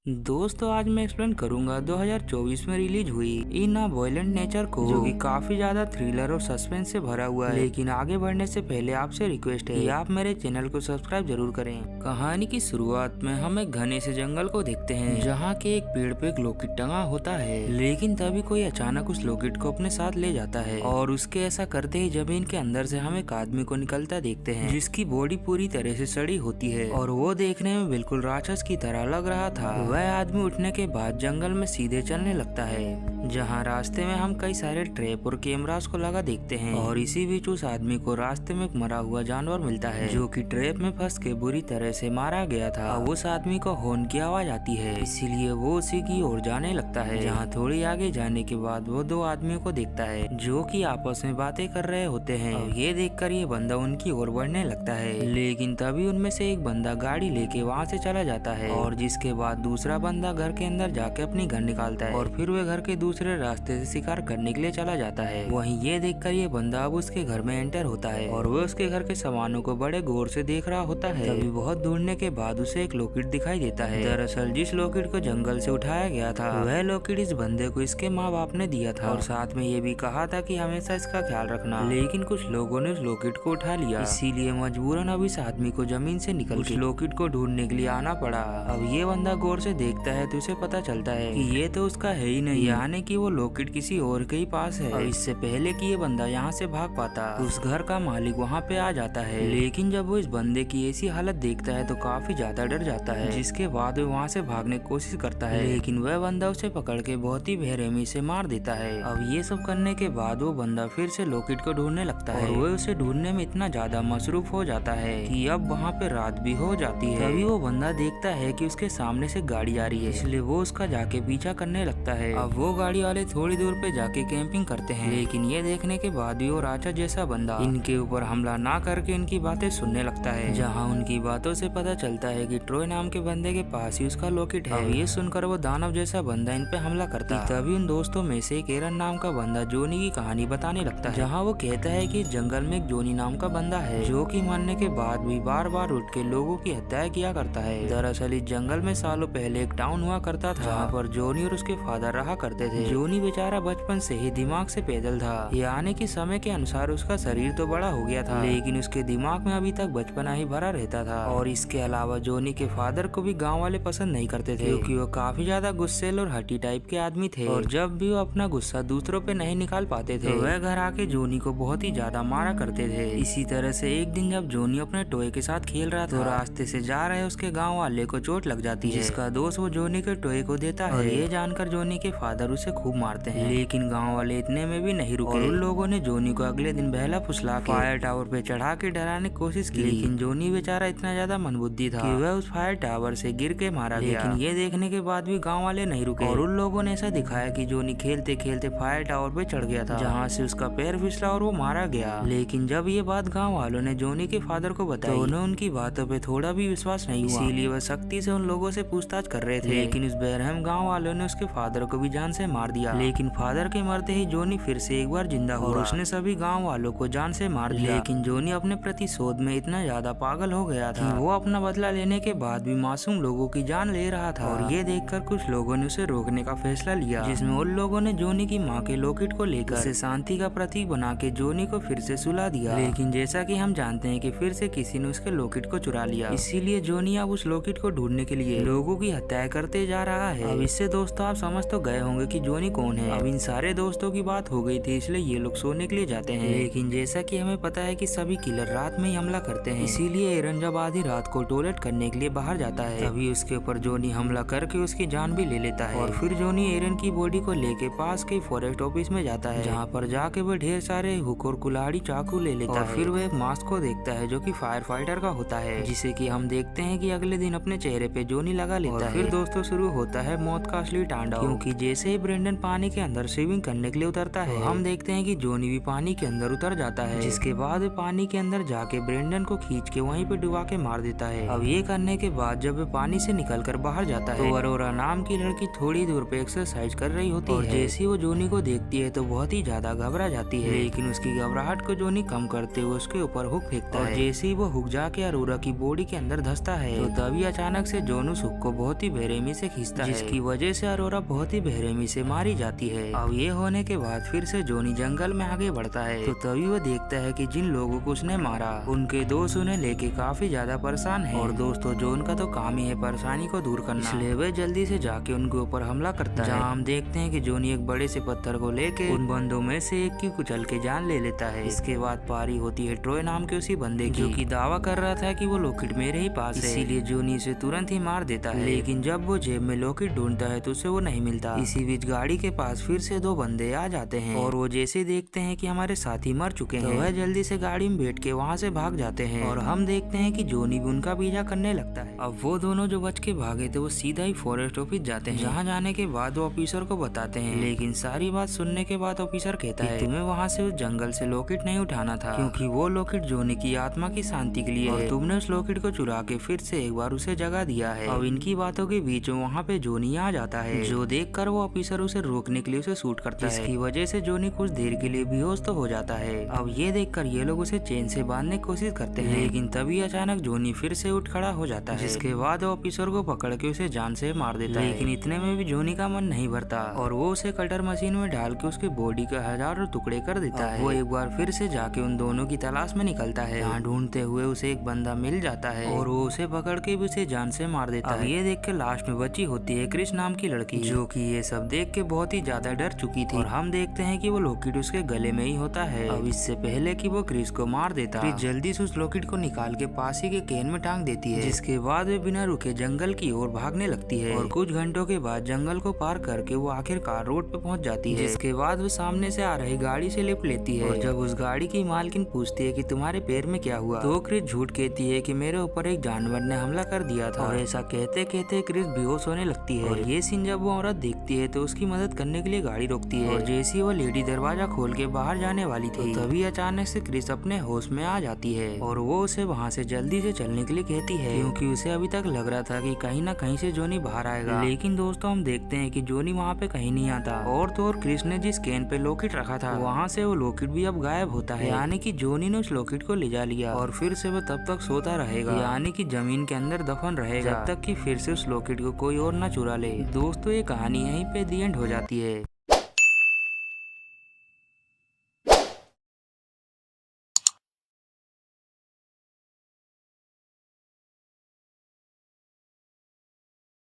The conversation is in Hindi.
दोस्तों आज मैं एक्सप्लेन करूंगा 2024 में रिलीज हुई इन अ वायलेंट नेचर को, जो कि काफी ज्यादा थ्रिलर और सस्पेंस से भरा हुआ है। लेकिन आगे बढ़ने से पहले आपसे रिक्वेस्ट है कि आप मेरे चैनल को सब्सक्राइब जरूर करें। कहानी की शुरुआत में हम एक घने से जंगल को देखते हैं, जहाँ के एक पेड़ पे एक लॉकेट टंगा होता है। लेकिन तभी कोई अचानक उस लॉकेट को अपने साथ ले जाता है और उसके ऐसा करते ही जमीन के अंदर से हम एक आदमी को निकलता देखते हैं, जिसकी बॉडी पूरी तरह से सड़ी होती है और वो देखने में बिल्कुल राक्षस की तरह लग रहा था। वह आदमी उठने के बाद जंगल में सीधे चलने लगता है, जहां रास्ते में हम कई सारे ट्रैप और कैमरास को लगा देखते हैं। और इसी बीच उस आदमी को रास्ते में एक मरा हुआ जानवर मिलता है, जो कि ट्रैप में फंस के बुरी तरह से मारा गया था। अब उस आदमी को हॉर्न की आवाज आती है, इसीलिए वो उसी की ओर जाने लगता है। जहाँ थोड़ी आगे जाने के बाद वो दो आदमियों को देखता है, जो कि आपस में बातें कर रहे होते हैं। अब ये देखकर ये बंदा उनकी ओर बढ़ने लगता है, लेकिन तभी उनमें से एक बंदा गाड़ी लेके वहाँ से चला जाता है। और जिसके बाद दूसरा बंदा घर के अंदर जाके अपनी गन निकालता है और फिर वह घर के दूसरे रास्ते से शिकार करने के लिए चला जाता है। वहीं ये देखकर ये बंदा अब उसके घर में एंटर होता है और वह उसके घर के सामानों को बड़े गौर से देख रहा होता है। तभी बहुत ढूंढने के बाद उसे एक लॉकेट दिखाई देता है। दरअसल जिस लॉकेट को जंगल से उठाया गया था, वह लॉकेट इस बंदे को इसके माँ बाप ने दिया था और साथ में ये भी कहा था कि हमेशा इसका ख्याल रखना। लेकिन कुछ लोगों ने उस लॉकेट को उठा लिया, इसीलिए मजबूरन अब इस आदमी को जमीन से निकल के लॉकेट को ढूंढने के लिए आना पड़ा। अब ये बंदा गौर से देखता है तो उसे पता चलता है कि ये तो उसका है ही नहीं, यानी कि वो लॉकेट किसी और के ही पास है। और इससे पहले कि ये बंदा यहाँ से भाग पाता, उस घर का मालिक वहाँ पे आ जाता है। लेकिन जब वो इस बंदे की ऐसी हालत देखता है तो काफी ज्यादा डर जाता है, जिसके बाद वो वहाँ से भागने की कोशिश करता है। लेकिन वह बंदा उसे पकड़ के बहुत ही बेरहमी से मार देता है। अब ये सब करने के बाद वो बंदा फिर से लॉकेट को ढूंढने लगता है और वो उसे ढूंढने में इतना ज्यादा मसरूफ हो जाता है कि अब वहाँ पे रात भी हो जाती है। तभी वो बंदा देखता है कि उसके सामने से गाड़ी आ रही है, इसलिए वो उसका जाके पीछा करने लगता है। अब वो गाड़ी वाले थोड़ी दूर पे जाके कैंपिंग करते हैं, लेकिन ये देखने के बाद भी वो राजा जैसा बंदा इनके ऊपर हमला ना करके इनकी बातें सुनने लगता है। जहाँ उनकी बातों से पता चलता है कि ट्रॉय नाम के बंदे के पास ही उसका लॉकेट है। अब ये सुनकर वो दानव जैसा बंदा इन पे हमला करता है। तभी उन दोस्तों में से एक एरन नाम का बंदा जोनी की कहानी बताने लगता है, जहाँ वो कहता है कि जंगल में एक जोनी नाम का बंदा है, जो कि मरने के बाद भी बार बार उठ के लोगों की हत्याएं किया करता है। दरअसल इस जंगल में सालों पहले एक टाउन हुआ करता था, जहाँ पर जोनी और उसके फादर रहा करते थे। जोनी बेचारा बचपन से ही दिमाग से पैदल था, यानी कि समय के अनुसार उसका शरीर तो बड़ा हो गया था, लेकिन उसके दिमाग में अभी तक बचपना ही भरा रहता था। और इसके अलावा जोनी के फादर को भी गांव वाले पसंद नहीं करते थे, क्योंकि वो काफी ज्यादा गुस्सेल और हटी टाइप के आदमी थे। और जब भी वो अपना गुस्सा दूसरों पे नहीं निकाल पाते थे, तो वह घर आके जोनी को बहुत ही ज्यादा मारा करते थे। इसी तरह से एक दिन जब जोनी अपने टॉय के साथ खेल रहा था, तो रास्ते से जा रहे उसके गाँव वाले को चोट लग जाती है, जिसका दोस्त वो जोनी के टॉय को देता है। ये जानकर जोनी के फादर उसे खूब मारते हैं, लेकिन गांव वाले इतने में भी नहीं रुके और उन लोगों ने जोनी को अगले दिन बहला फुसला के फायर टावर पे चढ़ा के डराने की कोशिश की। लेकिन जोनी बेचारा इतना ज्यादा मंदबुद्धि था कि वह उस फायर टावर से गिर के मारा गया। लेकिन ये देखने के बाद भी गांव वाले नहीं रुके और उन लोगों ने ऐसा दिखाया कि जोनी खेलते खेलते फायर टावर पे चढ़ गया था, जहाँ से उसका पैर फिसला और वो मारा गया। लेकिन जब ये बात गाँव वालों ने जोनी के फादर को बताई, तो उन्हें उनकी बातों पे थोड़ा भी विश्वास नहीं हुआ, इसीलिए वह सख्ती से उन लोगों से पूछताछ कर रहे थे। लेकिन इस बेरहम गाँव वालों ने उसके फादर को भी जान से मार दिया। लेकिन फादर के मरते ही जोनी फिर से एक बार जिंदा हुआ और उसने सभी गांव वालों को जान से मार दिया। लेकिन जोनी अपने प्रतिशोध में इतना ज्यादा पागल हो गया था कि वो अपना बदला लेने के बाद भी मासूम लोगों की जान ले रहा था। और ये देखकर कुछ लोगों ने उसे रोकने का फैसला लिया, जिसमें उन लोगों ने जोनी की माँ के लॉकेट को लेकर उसे शांति का प्रतीक बना के जोनी को फिर से सुला दिया। लेकिन जैसा कि हम जानते हैं कि फिर से किसी ने उसके लॉकेट को चुरा लिया, इसीलिए जोनी अब उस लॉकेट को ढूंढने के लिए लोगों की हत्याएं करते जा रहा है। अब इससे दोस्तों आप समझ तो गए होंगे कि जोनी कौन है। अब इन सारे दोस्तों की बात हो गई थी, इसलिए ये लोग सोने के लिए जाते हैं। लेकिन जैसा कि हमें पता है कि सभी किलर रात में ही हमला करते हैं, इसीलिए एरन जब आधी रात को टॉयलेट करने के लिए बाहर जाता है, तभी उसके ऊपर जोनी हमला करके उसकी जान भी ले लेता है। और फिर जोनी एरन की बॉडी को लेके पास के फॉरेस्ट ऑफिस में जाता है, जहाँ पर जाके वो ढेर सारे हुक और कुल्हाड़ी चाकू ले लेता है। फिर वो एक मास्क को देखता है जो कि फायर फाइटर का होता है, जिसे कि हम देखते हैं कि अगले दिन अपने चेहरे पे जोनी लगा लेता है। फिर दोस्तों शुरू होता है मौत का असली तांडव, क्योंकि जैसे ही ब्रेंडन पानी के अंदर स्विमिंग करने के लिए उतरता है, हम देखते हैं कि जोनी भी पानी के अंदर उतर जाता है, जिसके बाद वे पानी के अंदर जाके ब्रेंडन को खींच के वहीं पे डुबा के मार देता है। अब ये करने के बाद जब वे पानी से निकलकर बाहर जाता है, तो अरोरा नाम की लड़की थोड़ी दूर पे एक्सरसाइज कर रही होती है। जैसे वो जोनी को देखती है तो बहुत ही ज्यादा घबरा जाती है, लेकिन उसकी घबराहट को जोनी कम करते हुए उसके ऊपर हुक फेंकता है। जैसे ही वो हुक जाके अरोरा की बॉडी के अंदर धंसता है, तो तभी अचानक से जोन उस हुक को बहुत बहुत ही बेरहमी से खींचता है, जिसकी वजह से अरोरा बहुत ही बेरहमी से मारी जाती है। अब ये होने के बाद फिर से जोनी जंगल में आगे बढ़ता है, तो तभी वो देखता है कि जिन लोगों को उसने मारा उनके दोस्त उन्हें लेके काफी ज्यादा परेशान है। और दोस्तों जोन का तो काम ही है परेशानी को दूर करना, इसलिए वह जल्दी से जाके उनके ऊपर हमला करता है। जहाँ हम देखते हैं कि जोनी एक बड़े से पत्थर को लेके उन बंदों में से एक की कुचल के जान ले लेता है। इसके बाद पारी होती है ट्रॉय नाम के उसी बंदे की, जो कि दावा कर रहा था कि वो लॉकेट मेरे ही पास है, इसीलिए जोनी उसे तुरंत ही मार देता है। लेकिन जब वो जेब में लॉकेट ढूंढता है तो उसे वो नहीं मिलता। इसी बीच गाड़ी के पास फिर से दो बंदे आ जाते हैं और वो जैसे देखते हैं कि हमारे साथी मर चुके हैं, तो वह जल्दी से गाड़ी में बैठ के वहाँ से भाग जाते हैं। और हम देखते हैं कि जोनी भी उनका पीछा करने लगता है। अब वो दोनों जो बच के भागे थे वो सीधा ही फॉरेस्ट ऑफिस जाते हैं, जहाँ जाने के बाद वो ऑफिसर को बताते हैं। लेकिन सारी बात सुनने के बाद ऑफिसर कहता है तुम्हें वहाँ से उस जंगल से लॉकेट नहीं उठाना था, क्योंकि वो लॉकेट जोनी की आत्मा की शांति के लिए है। तुमने उस लॉकेट को चुरा के फिर से एक बार उसे जगा दिया है। अब इनकी बातों के बीच में वहाँ पे जोनी आ जाता है, जो देखकर वो ऑफिसर उसे रोकने के लिए उसे शूट करता है, जिसकी वजह से जोनी कुछ देर के लिए बेहोश तो हो जाता है। अब ये देखकर ये लोग उसे चेन से बांधने की कोशिश करते हैं, लेकिन तभी अचानक जोनी फिर से उठ खड़ा हो जाता है, जिसके बाद वो ऑफिसर को पकड़ के उसे जान से मार देता है। लेकिन इतने में भी जोनी का मन नहीं भरता और वो उसे कटर मशीन में डाल के उसके बॉडी के हजारों टुकड़े कर देता है। वो एक बार फिर से जाके उन दोनों की तलाश में निकलता है। यहाँ ढूंढते हुए उसे एक बंदा मिल जाता है और वो उसे पकड़ के भी उसे जान से मार देता है। ये देख के लास्ट में बची होती है क्रिस नाम की लड़की, जो कि ये सब देख के बहुत ही ज्यादा डर चुकी थी। और हम देखते हैं कि वो लॉकेट उसके गले में ही होता है। अब इससे पहले कि वो क्रिस को मार देता, क्रिस जल्दी से उस लॉकेट को निकाल के पास ही के कैन में टांग देती है, जिसके बाद वे बिना रुके जंगल की ओर भागने लगती है। और कुछ घंटों के बाद जंगल को पार करके वो आखिरकार रोड पे पहुंच जाती है, जिसके बाद वो सामने से आ रही गाड़ी से लिफ्ट लेती है। और जब उस गाड़ी की मालकिन पूछती है कि तुम्हारे पैर में क्या हुआ, तो क्रिस झूठ कहती है कि मेरे ऊपर एक जानवर ने हमला कर दिया था। और ऐसा कहते कहते क्रिस बेहोश होने लगती है। और ये सीन जब वो औरत देखती है तो उसकी मदद करने के लिए गाड़ी रोकती है। और जैसी वो लेडी दरवाजा खोल के बाहर जाने वाली थी, तो तभी अचानक से क्रिस अपने होश में आ जाती है और वो उसे वहाँ से जल्दी से चलने के लिए कहती है, क्योंकि उसे अभी तक लग रहा था कि कहीं ना कहीं से जोनी बाहर आएगा। लेकिन दोस्तों हम देखते हैं कि जोनी वहाँ पे कहीं नहीं आता। और तो और क्रिस ने जिस कैन पे लॉकेट रखा था वहाँ से वो लॉकेट भी अब गायब होता है, यानी कि जोनी ने उस लॉकेट को ले जा लिया और फिर से वो तब तक सोता रहेगा, यानी कि जमीन के अंदर दफन रहेगा, जब तक कि फिर से उस लॉकेट को कोई और ना चुरा ले। दोस्तों ये कहानी यहीं पे दी एंड हो जाती है।